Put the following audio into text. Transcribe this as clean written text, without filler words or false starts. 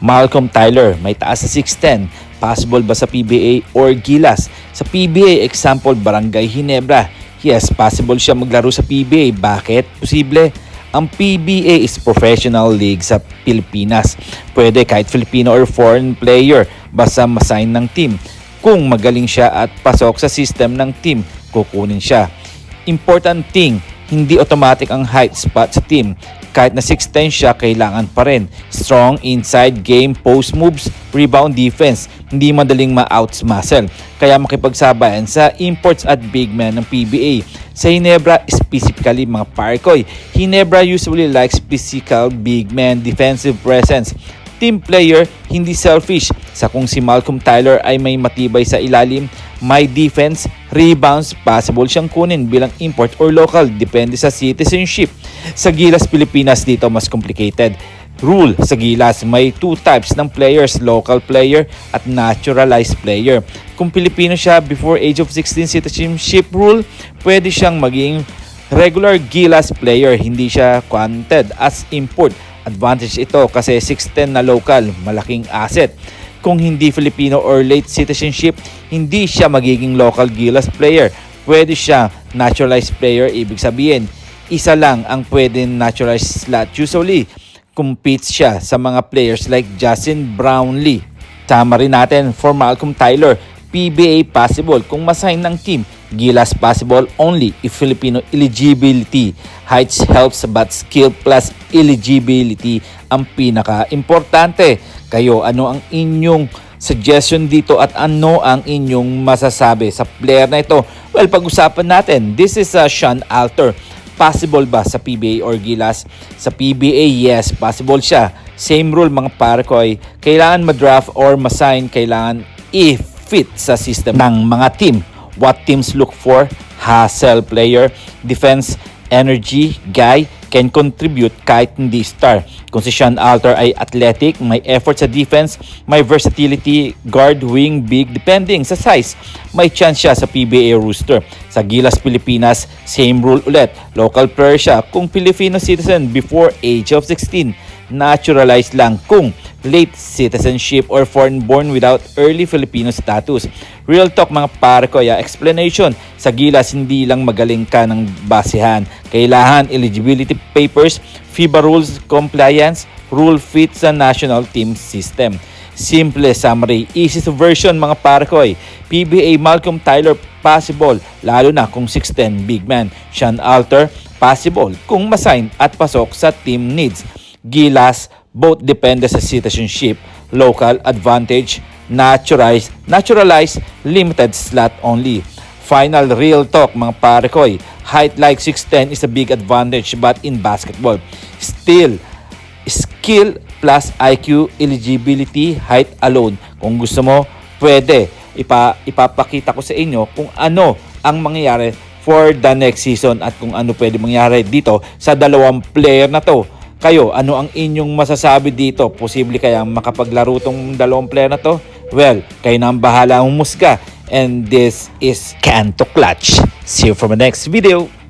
Malcolm Tyler, may taas na 6'10", possible ba sa PBA or Gilas? Sa PBA, example, Barangay Ginebra. Yes, possible siya maglaro sa PBA. Bakit? Posible. Ang PBA is professional league sa Pilipinas. Pwede kahit Filipino or foreign player basta masign ng team. Kung magaling siya at pasok sa system ng team, kukunin siya. Important thing, hindi automatic ang height spot sa team. Kahit na 6'10" siya, kailangan pa rin. Strong inside game, post moves, rebound defense. Hindi madaling ma-outs muscle. Kaya makipagsabayan sa imports at big men ng PBA. Sa Ginebra, specifically mga Parcoy, Ginebra usually likes physical big men defensive presence. Team player, hindi selfish. Sa kung si Malcolm Tyler ay may matibay sa ilalim, may defense, rebounds, possible siyang kunin bilang import or local, depende sa citizenship. Sa Gilas Pilipinas dito mas complicated. Rule sa Gilas, may 2 types ng players, local player at naturalized player. Kung Pilipino siya before age of 16 citizenship rule, pwede siyang maging regular Gilas player, hindi siya counted as import. Advantage ito kasi 6'10" na local, malaking asset. Kung hindi Filipino or late citizenship, hindi siya magiging local Gilas player. Pwede siya naturalized player, ibig sabihin, isa lang ang pwede naturalized slot. Usually, competes siya sa mga players like Justin Brownlee. Tama rin natin for Malcolm Tyler, PBA possible kung masign ng team. Gilas possible only if Filipino eligibility. Heights helps but skill plus eligibility ang pinaka-importante. Kayo, ano ang inyong suggestion dito at ano ang inyong masasabi sa player na ito? Well, pag-usapan natin. This is Sean Alter. Possible ba sa PBA or Gilas? Sa PBA, yes, possible siya. Same rule mga Parcoy. Kailangan ma-draft or ma-sign, kailangan i-fit sa system ng mga team. What teams look for? Hustle player, defense, energy, guy, can contribute kahit hindi star. Kung si Sean Alter ay athletic, may effort sa defense, may versatility, guard, wing, big, depending sa size, may chance siya sa PBA roster. Sa Gilas Pilipinas, same rule ulit. Local player siya kung Filipino citizen before age of 16. Naturalized lang kung late citizenship or foreign born without early Filipino status. Real talk mga Parcoy, explanation. Sa Gilas, hindi lang magaling ka ng basehan. Kailangan eligibility papers, FIBA rules compliance, rule fit sa national team system. Simple summary, easiest version mga Parcoy. PBA Malcolm Tyler possible, lalo na kung 6'10" big man. Sean Alter possible kung masign at pasok sa team needs. Gilas, both depende sa citizenship, local advantage, naturalized, limited slot only. Final real talk mga Parcoy, height like 6'10" is a big advantage but in basketball, still, skill plus IQ, eligibility, height alone. Kung gusto mo, pwede. Ipapakita ko sa inyo kung ano ang mangyayari for the next season at kung ano pwede mangyari dito sa dalawang player na to. Kayo, ano ang inyong masasabi dito? Posible kaya makapaglaro tong dalawang player na to? Well, kayo na ang bahala humusga. And this is Canto Clutch. See you for the next video.